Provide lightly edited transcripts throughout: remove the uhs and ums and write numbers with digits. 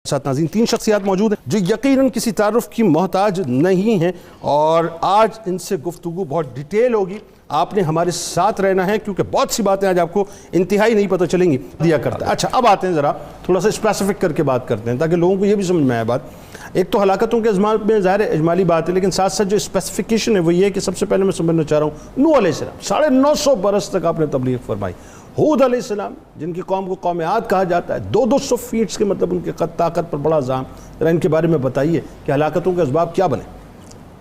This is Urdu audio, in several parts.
ساتھ ناظرین تین شخصیات موجود ہیں جو یقیناً کسی تعارف کی محتاج نہیں ہیں اور آج ان سے گفتگو بہت ڈیٹیل ہوگی. آپ نے ہمارے ساتھ رہنا ہے کیونکہ بہت سی باتیں آج آپ کو انتہائی نہیں پتہ چلیں گی دیا کرتا ہے. اچھا اب آتے ہیں ذرا تھوڑا سا اسپیسیفک کر کے بات کرتے ہیں تاکہ لوگوں کو یہ بھی سمجھ میں آئے بات. ایک تو ہلاکتوں کے ازمان میں ظاہر اجمالی بات ہے لیکن ساتھ ساتھ جو اسپیسیفکیشن ہے وہ یہ ہے کہ سب سے پہلے میں سمجھنا چاہ رہا ہوں نوح علیہ السلام 950 برس تک آپ نے تبلیغ فرمائی. ہود علیہ السلام جن کی قوم کو قوم عاد کہا جاتا ہے 200 فیٹس کے مطلب ان کے قد طاقت پر بڑا زام. ذرا ان کے بارے میں بتائیے کہ ہلاکتوں کے اسباب کیا بنے.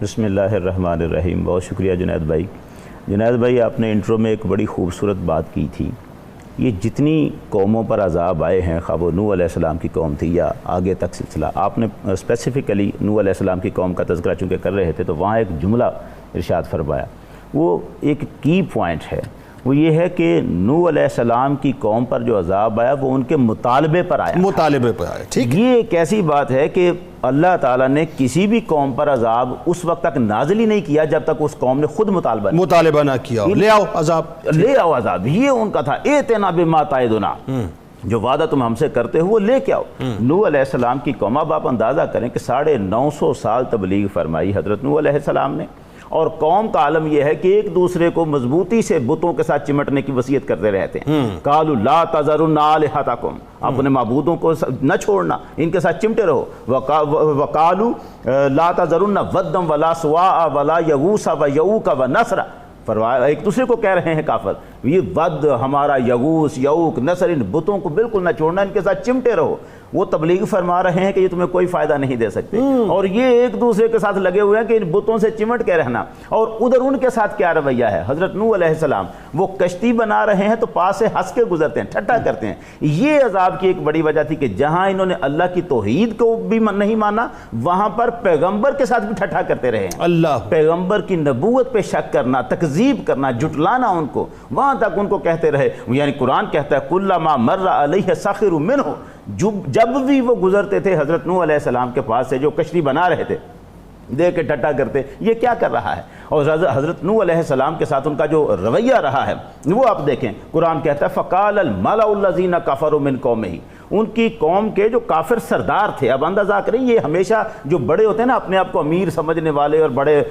بسم اللہ الرحمن الرحیم. بہت شکریہ جنید بھائی. جنید بھائی آپ نے انٹرو میں ایک بڑی خوبصورت بات کی تھی. یہ جتنی قوموں پر عذاب آئے ہیں خواہ وہ نوح علیہ السلام کی قوم تھی یا آگے تک سلسلہ, آپ نے اسپیسیفکلی نوح علیہ السلام کی قوم کا تذکرہ چونکہ کر رہے تھے تو وہاں ایک جملہ ارشاد فرمایا, وہ ایک کی پوائنٹ ہے. وہ یہ ہے کہ نوح علیہ السلام کی قوم پر جو عذاب آیا وہ ان کے مطالبے پر آیا. مطالبے پر آیا, ٹھیک. یہ ایک ایسی بات ہے کہ اللہ تعالیٰ نے کسی بھی قوم پر عذاب اس وقت تک نازل ہی نہیں کیا جب تک اس قوم نے خود مطالبہ نہ کیا. لے آؤ عذاب, لے آؤ عذاب, یہ ان کا تھا. ایتنا بما تعدنا, جو وعدہ تم ہم سے کرتے ہو وہ لے کے آؤ. نوح علیہ السلام کی قوم, اب آپ اندازہ کریں کہ 950 سال تبلیغ فرمائی حضرت نوح علیہ السلام نے, اور قوم کا عالم یہ ہے کہ ایک دوسرے کو مضبوطی سے بتوں کے ساتھ چمٹنے کی وصیت کرتے رہتے ہیں. قالوا لا تذرن آلہتکم, اپنے معبودوں کو نہ چھوڑنا, ان کے ساتھ چمٹے رہو. وقالوا لا تذرن ودا ولا سواع ولا یغوث ویعوق ونسر, ایک دوسرے کو کہہ رہے ہیں کافر, یہ ود ہمارا, یغوث, یعوق, نصر, ان بتوں کو بالکل نہ چھوڑنا, ان کے ساتھ چمٹے رہو. وہ تبلیغ فرما رہے ہیں کہ یہ تمہیں کوئی فائدہ نہیں دے سکتے, اور یہ ایک دوسرے کے ساتھ لگے ہوئے ہیں کہ ان بتوں سے چمٹ کے رہنا. اور ادھر ان کے ساتھ کیا رویہ ہے. حضرت نوح علیہ السلام وہ کشتی بنا رہے ہیں تو پاس سے ہنس کے گزرتے ہیں, ٹھٹا کرتے ہیں. یہ عذاب کی ایک بڑی وجہ تھی کہ جہاں انہوں نے اللہ کی توحید کو بھی نہیں مانا وہاں پر پیغمبر کے ساتھ بھی ٹھٹا کرتے رہے ہیں. اللہ, پیغمبر کی نبوت پہ شک کرنا, تکذیب کرنا, جھٹلانا ان کو, وہاں تک ان کو کہتے رہے. یعنی قرآن کہتا ہے کلما مر علیہ ساخر منہ, جب بھی وہ گزرتے تھے حضرت نوح علیہ السلام کے پاس سے جو کشتی بنا رہے تھے دیکھ کے ٹٹا کرتے, یہ کیا کر رہا ہے. اور حضرت نوح علیہ السلام کے ساتھ ان کا جو رویہ رہا ہے وہ آپ دیکھیں. قرآن کہتا ہے فقال الملأ الذین کفروا من قومہ, ان کی قوم کے جو کافر سردار تھے. اب اندازہ کریں, یہ ہمیشہ جو بڑے ہوتے ہیں نا اپنے آپ کو امیر سمجھنے والے اور بڑے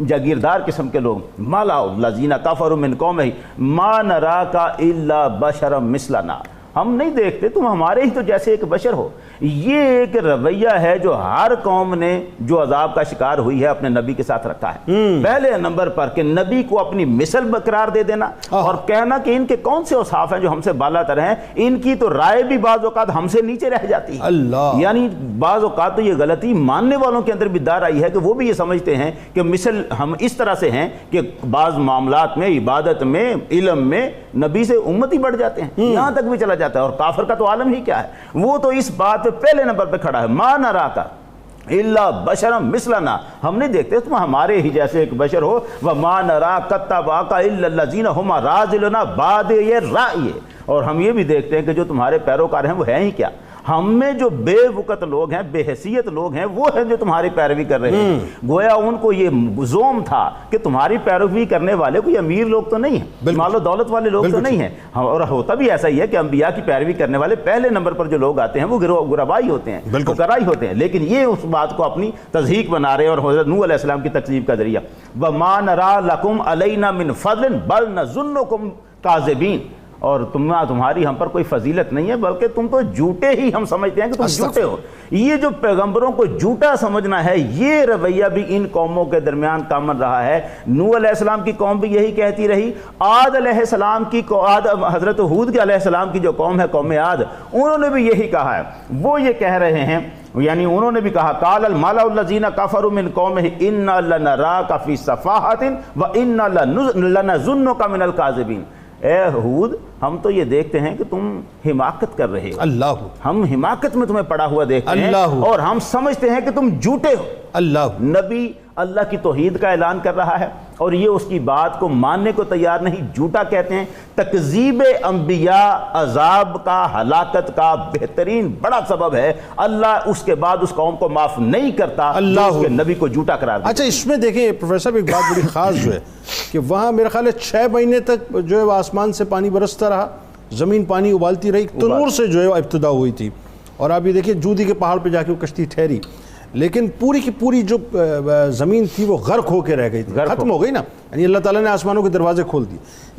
جاگیردار قسم کے لوگ, ملأ الذین کفروا من قومہ ما نراک الا بشرا مثلنا, ہم نہیں دیکھتے تم ہمارے ہی تو جیسے ایک بشر ہو. یہ ایک رویہ ہے جو ہر قوم نے جو عذاب کا شکار ہوئی ہے اپنے نبی کے ساتھ رکھا ہے. پہلے نمبر پر کہ نبی کو اپنی مثل قرار دے دینا اور کہنا کہ ان کے کون سے اوصاف ہیں جو ہم سے بالا تر ہیں, ان کی تو رائے بھی بعض اوقات ہم سے نیچے رہ جاتی ہے. اللہ, یعنی بعض اوقات تو یہ غلطی ماننے والوں کے اندر بھی دار آئی ہے کہ وہ بھی یہ سمجھتے ہیں کہ مثل ہم اس طرح سے ہیں کہ بعض معاملات میں, عبادت میں, علم میں نبی سے امت ہی بڑھ جاتے ہیں, یہاں تک بھی چلا جاتا ہے. اور کافر کا تو عالم ہی کیا ہے, وہ تو اس بات پہ پہلے نمبر پہ کھڑا ہے, ما نراک الا بشرا مثلنا, ہم نہیں دیکھتے تم ہمارے ہی جیسے ایک بشر ہو. وما نراک اتبعک الا الذین هم راذلون بادئ الرأی, اور ہم یہ بھی دیکھتے ہیں کہ جو تمہارے پیروکار ہیں وہ ہیں ہی کیا. ہم میں جو بے وقت لوگ ہیں, بے حیثیت لوگ ہیں, وہ ہیں جو تمہاری پیروی کر رہے ہیں. گویا ان کو یہ زوم تھا کہ تمہاری پیروی کرنے والے کوئی امیر لوگ تو نہیں ہیں, مال و دولت والے لوگ تو نہیں ہیں. اور ہوتا بھی ایسا ہی ہے کہ انبیاء کی پیروی کرنے والے پہلے نمبر پر جو لوگ آتے ہیں وہ غربائی ہوتے ہیں, فقرائی ہوتے ہیں. لیکن یہ اس بات کو اپنی تضحیق بنا رہے ہیں اور حضرت نوح علیہ السلام کی تکذیب کا ذریعہ. وَمَا نَرَا لَكُمْ عَلَيْنَا مِنْ فَضْلٍ بَلْ نَظُنُّكُمْ كَاذِبِينَ, اور تمہاری ہم پر کوئی فضیلت نہیں ہے بلکہ تم تو جھوٹے ہی ہم سمجھتے ہیں کہ تم جھوٹے ہو. یہ جو پیغمبروں کو جھوٹا سمجھنا ہے یہ رویہ بھی ان قوموں کے درمیان کامن رہا ہے. نوح علیہ السلام کی قوم بھی یہی کہتی رہی. عاد علیہ السلام کی حضرت ہود علیہ السلام کی جو قوم ہے قوم عاد, انہوں نے بھی یہی کہا ہے. وہ یہ کہہ رہے ہیں, یعنی انہوں نے بھی کہا قال الملأ الذین کفروا من قومہ انا لنراک فی صفاحۃ وانا لنظنک من الکاذبین. اے ہود, ہم تو یہ دیکھتے ہیں کہ تم حماقت کر رہے ہو, اللہ, ہم حماقت میں تمہیں پڑا ہوا دیکھتے ہیں, اور ہم سمجھتے ہیں کہ تم جھوٹے ہو. اللہ, نبی اللہ کی توحید کا اعلان کر رہا ہے اور یہ اس کی بات کو ماننے کو تیار نہیں, جھوٹا کہتے ہیں. تکذیب انبیاء عذاب کا, ہلاکت کا بہترین بڑا سبب ہے. اللہ اس کے بعد اس قوم کو معاف نہیں کرتا, اللہ اس کے نبی کو جھوٹا قرار دیتا. اچھا, اس میں دیکھیں پروفیسر ایک بات بڑی خاص جو ہے کہ وہاں میرا خیال ہے 6 مہینے تک جو ہے آسمان سے پانی برستا رہا, زمین پانی ابالتی رہی, تنور سے جو ہے ابتدا ہوئی تھی, اور آپ یہ دیکھیں جودی کے پہاڑ پہ جا کے وہ کشتی ٹھہری، لیکن پوری کی پوری جو زمین تھی وہ غرق ہو کے رہ گئی تھی، ختم ہو گئی نا، یعنی اللہ تعالیٰ نے آسمانوں کے دروازے کھول دی۔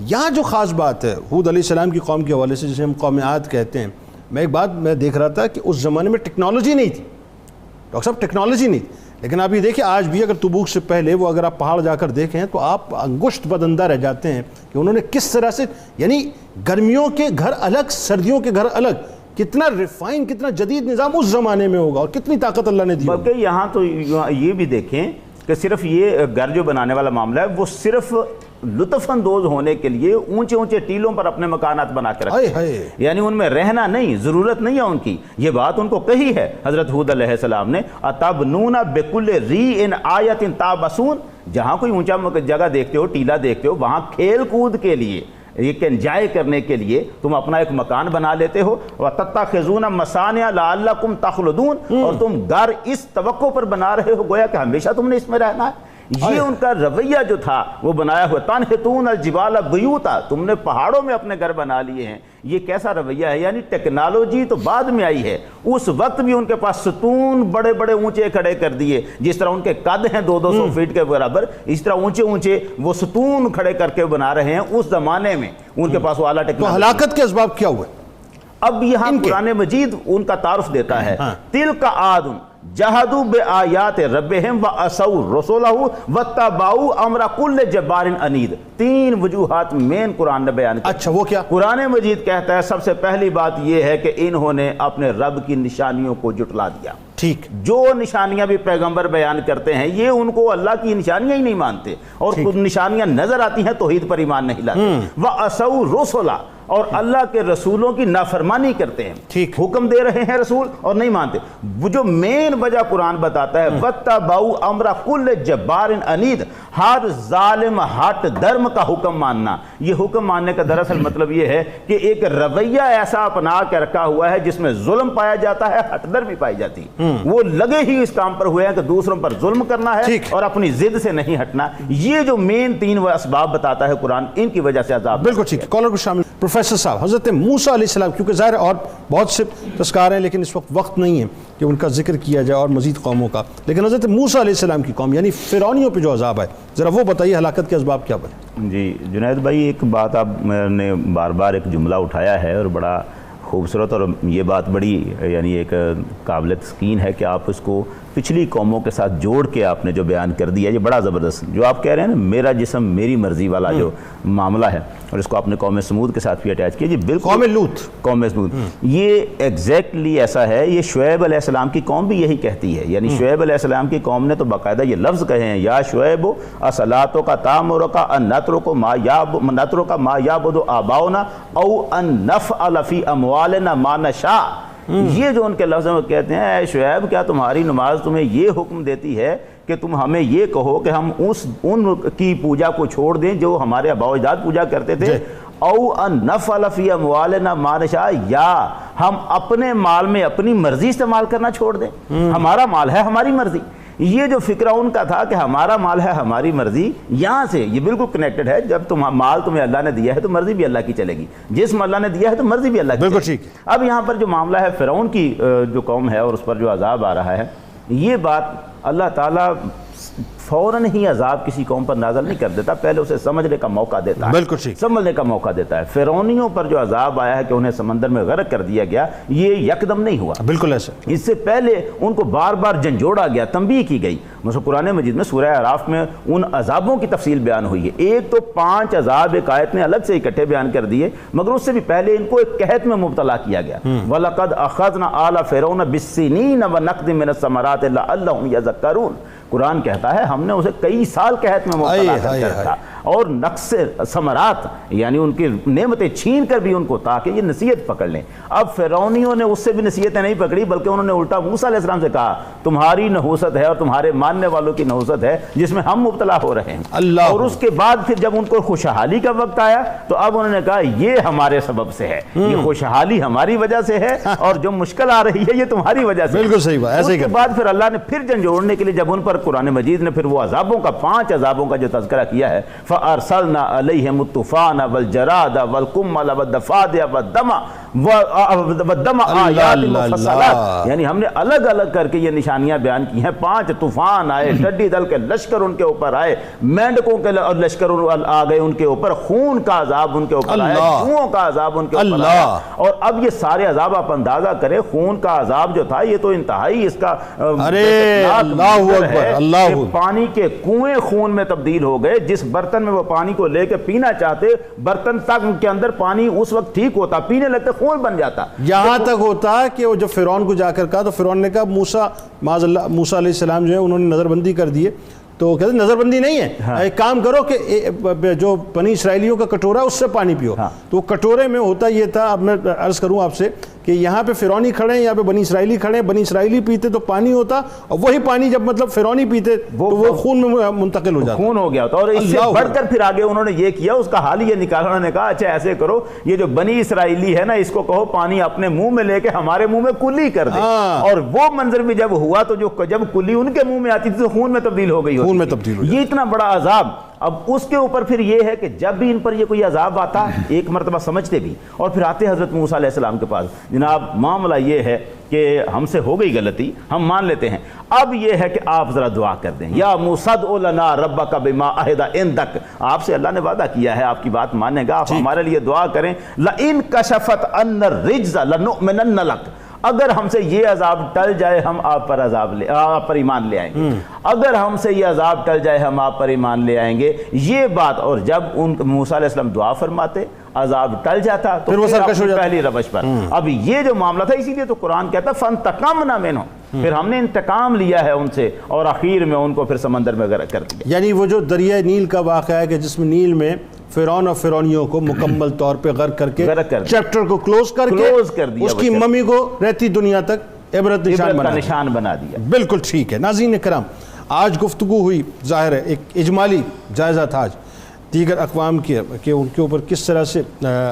یہاں جو خاص بات ہے ہود علیہ السلام کی قوم کے حوالے سے، جسے ہم قوم عاد کہتے ہیں، میں ایک بات میں دیکھ رہا تھا کہ اس زمانے میں ٹیکنالوجی نہیں تھی، ڈاکٹر صاحب ٹیکنالوجی نہیں تھی، لیکن آپ یہ دیکھیں آج بھی اگر تبوک سے پہلے وہ اگر آپ پہاڑ جا کر دیکھیں تو آپ انگشت بدندہ رہ جاتے ہیں کہ انہوں نے کس طرح سے، یعنی گرمیوں کے گھر الگ، سردیوں کے گھر الگ، کتنا ریفائن، کتنا جدید نظام اس زمانے میں ہوگا اور کتنی طاقت اللہ نے دی۔ بلکہ یہاں تو یہ بھی دیکھیں کہ صرف یہ گھر جو بنانے والا معاملہ ہے وہ صرف لطف اندوز ہونے کے لیے اونچے اونچے ٹیلوں پر اپنے مکانات بنا کے رکھتے ہیں، یعنی ان میں رہنا نہیں، ضرورت نہیں ہے ان کی۔ یہ بات ان کو کہی ہے حضرت ہود علیہ السلام نے، اتبنون بکل ریء آیۃ تعبثون، جہاں کوئی اونچا جگہ دیکھتے ہو، ٹیلا دیکھتے ہو، وہاں کھیل کود کے لیے، ایک انجوائے کرنے کے لیے تم اپنا ایک مکان بنا لیتے ہو، وَتَتَّخِذُونَ مَصَانِعَ لَعَلَّكُمْ تَخْلُدُونَ، اور تم گھر اس توقع پر بنا رہے ہو گویا کہ ہمیشہ تم نے اس میں رہنا ہے۔ یہ ان کا رویہ جو تھا وہ بنایا ہوا، تَنْحِتُونَ الْجِبَالَ بُيُوتًا، تم نے پہاڑوں میں اپنے گھر بنا لیے ہیں۔ یہ کیسا رویہ ہے؟ یعنی ٹیکنالوجی تو بعد میں آئی ہے، اس وقت بھی ان کے پاس ستون بڑے بڑے اونچے کھڑے کر دیے، جس طرح ان کے قد ہیں 200 فیٹ کے برابر، اس طرح اونچے اونچے وہ ستون کھڑے کر کے بنا رہے ہیں۔ اس زمانے میں ان کے پاس وہ اعلیٰ ٹیکنالوجی۔ تو ہلاکت کے اسباب کیا ہوئے؟ اب یہاں قرآن مجید ان کا تعارف دیتا ہے، تِلْکَ عَادٌ جَہَدُوا بِآیَاتِ رَبِّهِمْ وَعَصَوْا رَسُولَهُ وَاتَّبَعُوا أَمْرَ كُلِّ جَبَّارٍ عَنِیدٍ۔ تین وجوہات مین قرآن نے بیان کی۔ اچھا وہ کیا؟ قرآن مجید کہتا ہے سب سے پہلی بات یہ ہے کہ انہوں نے اپنے رب کی نشانیوں کو جھٹلا دیا۔ ٹھیک، جو نشانیاں بھی پیغمبر بیان کرتے ہیں یہ ان کو اللہ کی نشانیاں ہی نہیں مانتے، اور خود نشانیاں نظر آتی ہیں توحید پر ایمان نہیں لاتے۔ وَعَصَوْا رُسُولَهُ، اور اللہ کے رسولوں کی نافرمانی کرتے ہیں، ٹھیک، حکم دے رہے ہیں رسول اور نہیں مانتے۔ وہ جو مین وجہ قرآن بتاتا ہے، وَاتَّبَعُوا أَمْرَ كُلِّ جَبَّارٍ عَنِیدٍ، ہر ظالم ہٹ درم کا حکم ماننا۔ یہ حکم ماننے کا دراصل مطلب یہ ہے کہ ایک رویہ ایسا اپنا کے رکھا ہوا ہے جس میں ظلم پایا جاتا ہے، ہٹ درمی پائی جاتی ہے۔ وہ لگے ہی اس کام پر ہوئے ہیں کہ دوسروں پر ظلم کرنا ہے اور اپنی ضد سے نہیں ہٹنا۔ یہ جو مین تین اسباب بتاتا ہے قرآن، ان کی وجہ سے عذاب۔ بالکل ٹھیک ہے۔ کالر کو شامل پروفیسر صاحب، حضرت موسیٰ علیہ السلام، کیونکہ ظاہر اور بہت سے تذکار ہیں لیکن اس وقت وقت نہیں ہے کہ ان کا ذکر کیا جائے اور مزید قوموں کا، لیکن حضرت موسیٰ علیہ السلام کی قوم یعنی فرعونیوں پہ جو عذاب ہے، ذرا وہ بتائیے ہلاکت کے اسباب کیا بنے؟ جی جنید بھائی، ایک بات آپ نے بار بار ایک جملہ اٹھایا ہے اور بڑا خوبصورت، اور یہ بات بڑی یعنی ایک قابل تسکین ہے کہ آپ اس کو پچھلی قوموں کے ساتھ جوڑ کے آپ نے جو بیان کر دیا، یہ بڑا زبردست جو آپ کہہ رہے ہیں نا، میرا جسم میری مرضی والا جو معاملہ ہے، اور اس کو آپ نے قوم سمود کے ساتھ بھی اٹیچ کیا۔ جی بالکل، قوم لوط یہ ایگزیکٹلی ایسا ہے۔ یہ شعیب علیہ السلام کی قوم بھی یہی کہتی ہے، یعنی شعیب علیہ السلام کی قوم نے تو باقاعدہ یہ لفظ کہے ہیں، یا شعیب اصلاتک تامرک ان نترک ما یعبد آباؤنا او ان نفعل فی اموالنا ما نشاء۔ یہ جو ان کے لفظوں میں کہتے ہیں، اے شعیب کیا تمہاری نماز تمہیں یہ حکم دیتی ہے کہ تم ہمیں یہ کہو کہ ہم ان کی پوجا کو چھوڑ دیں جو ہمارے آباء و اجداد پوجا کرتے تھے، او ان نفعل فی اموالنا ما نشاء، یا ہم اپنے مال میں اپنی مرضی استعمال کرنا چھوڑ دیں، ہمارا مال ہے ہماری مرضی۔ یہ جو فکرہ ان کا تھا کہ ہمارا مال ہے ہماری مرضی، یہاں سے یہ بالکل کنیکٹڈ ہے۔ جب مال تمہیں اللہ نے دیا ہے تو مرضی بھی اللہ کی چلے گی، جسم اللہ نے دیا ہے تو مرضی بھی اللہ کی بالکل چلے گی۔ اب یہاں پر جو معاملہ ہے فرعون کی جو قوم ہے اور اس پر جو عذاب آ رہا ہے، یہ بات اللہ تعالیٰ فوراً ہی عذاب کسی قوم پر نازل نہیں کر دیتا، پہلے اسے سمجھنے کا موقع دیتا ہے، بالکل ٹھیک، سمجھنے کا موقع دیتا ہے۔ فرعونیوں پر جو عذاب آیا ہے کہ انہیں سمندر میں غرق کر دیا گیا، یہ یکدم نہیں ہوا، بالکل ایسا، اس سے پہلے ان کو بار بار جھنجھوڑا گیا، تنبیہ کی گئی۔ مثلا قرآن مجید میں سورہ اعراف میں ان عذابوں کی تفصیل بیان ہوئی ہے۔ ایک تو 5 عذاب ایک آیت نے الگ سے اکٹھے بیان کر دیے، مگر اس سے بھی پہلے ان کو ایک قحط میں مبتلا کیا گیا۔ وَلَقَدْ أَخَذْنَا آلَ فِرْعَوْنَ بِالسِّنِينَ وَنَقْدٍ مِّنَ الثَّمَرَاتِ لَعَلَّهُمْ يَذَّكَّرُونَ۔ قرآن کہتا ہے ہم نے اسے کئی سال قحط میں مبتلا کر کے رکھا، اور نقص ثمرات یعنی ان کی نعمتیں چھین کر بھی ان کو، تاکہ یہ نصیحت پکڑ لیں۔ اب فرعونیوں نے اس سے بھی نصیحتیں نہیں پکڑی، بلکہ انہوں نے الٹا موسیٰ علیہ السلام سے کہا تمہاری نحوست ہے اور تمہارے ماننے والوں کی نحوست ہے جس میں ہم مبتلا ہو رہے ہیں۔ اور اس کے بعد پھر جب ان کو خوشحالی کا وقت آیا تو اب انہوں نے کہا یہ ہمارے سبب سے ہے، یہ خوشحالی ہماری وجہ سے ہے، اور جو مشکل آ رہی ہے یہ تمہاری وجہ سے۔ بالکل صحیح بات۔ اس کے بعد پھر اللہ نے پھر جھنجھوڑنے کے لیے جب ان پر قرآن مجید نے پھر وہ عذابوں کا 5 عذابوں کا جو تذکرہ کیا ہے، فَأَرْسَلْنَا عَلَيْهِمُ الطُّوفَانَ وَالْجَرَادَ وَالْقُمَّلَ وَالضَّفَادِعَ وَالدَّمَ آیات مفصلات، یعنی ہم نے الگ الگ کر کے یہ نشانیاں بیان کی ہیں۔ 5 طوفان آئے، ٹڈی دل کے لشکر ان کے اوپر آئے، مینڈکوں کے لشکر آ گئے ان کے اوپر، خون کا عذاب ان کے اوپر آیا، جوؤں کا عذاب ان کے اوپر آیا، اور اب یہ سارے عذاب آپ اندازہ کریں، خون کا عذاب جو تھا یہ تو انتہائی اس کا پانی کے کنویں خون میں تبدیل ہو گئے۔ جس برتن میں وہ پانی کو لے کے پینا چاہتے، برتن تک کے اندر پانی اس وقت ٹھیک ہوتا، پینے لگتے خون بن جاتا۔ یہاں تک ہوتا کہ وہ جب فرعون کو جا کر کہا تو فرعون نے کہا موسیٰ علیہ السلام جو ہے انہوں نے نظر بندی کر دی ہے، تو کہتے ہیں نظر بندی نہیں ہے، ایک کام کرو کہ جو بنی اسرائیلیوں کا کٹورا اس سے پانی پیو۔ تو وہ کٹورے میں ہوتا یہ تھا، اب میں عرض کروں آپ سے کہ یہاں پہ فرعونی کھڑے ہیں، یہاں پہ بنی اسرائیلی کھڑے ہیں، بنی اسرائیلی پیتے تو پانی ہوتا، اور وہی پانی جب مطلب فرعونی پیتے تو وہ خون میں منتقل ہو جاتا، خون ہو گیا ہوتا۔ اور اس سے بڑھ کر پھر آگے انہوں نے یہ کیا، اس کا حال یہ نکالا، انہوں نے کہا اچھا ایسے کرو، یہ جو بنی اسرائیلی ہے نا اس کو کہو پانی اپنے منہ میں لے کے ہمارے منہ میں کلی کر دے، اور وہ منظر بھی جب ہوا تو جب کلی ان کے منہ میں آتی تھی تو خون میں تبدیل ہو گئی ہوتی، خون میں تبدیل ہو جاتی۔ یہ اتنا بڑا عذاب۔ اب اس کے اوپر پھر یہ ہے کہ جب بھی ان پر یہ کوئی عذاب آتا ایک مرتبہ سمجھتے بھی، اور پھر آتے حضرت موسیٰ علیہ السلام کے پاس، جناب معاملہ یہ ہے کہ ہم سے ہو گئی غلطی، ہم مان لیتے ہیں، اب یہ ہے کہ آپ ذرا دعا کر دیں، یا موسیٰ ادع لنا ربک بما عہد عندک، آپ سے اللہ نے وعدہ کیا ہے آپ کی بات مانے گا، آپ ہمارے لیے دعا کریں، لئن کشفت عنا الرجز لنؤمنن لک، اگر ہم سے یہ عذاب ٹل جائے ہم آپ پر ایمان لے آئیں گے، اگر ہم سے یہ عذاب ٹل جائے ہم آپ پر ایمان لے آئیں گے، یہ بات۔ اور جب موسیٰ علیہ السلام دعا فرماتے عذاب ٹل جاتا تو پھر اپنی پہلی روش پر۔ اب یہ جو معاملہ تھا، اسی لیے تو قرآن کہتا فانتقمنا منہم، پھر ہم نے انتقام لیا ہے ان سے، اور آخر میں ان کو پھر سمندر میں غرق کر دیا۔ یعنی وہ جو دریائے نیل کا واقعہ ہے کہ جس میں نیل میں فرعون اور فرعونیوں کو مکمل طور پہ غرق کر کے چیپٹر کو کلوز کر کے اس کی ممی کو رہتی دنیا تک عبرت نشان بنا دیا۔ بالکل ٹھیک ہے ناظرین کرام، آج گفتگو ہوئی، ظاہر ہے ایک اجمالی جائزہ تھا آج دیگر اقوام کے کہ ان کے اوپر کس طرح سے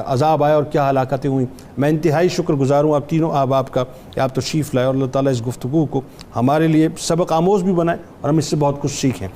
عذاب آیا اور کیا ہلاکتیں ہوئیں۔ میں انتہائی شکر گزار ہوں آپ تینوں احباب کا کہ آپ تشریف لائے، اور اللہ تعالیٰ اس گفتگو کو ہمارے لیے سبق آموز بھی بنائے اور ہم اس سے بہت کچھ سیکھیں۔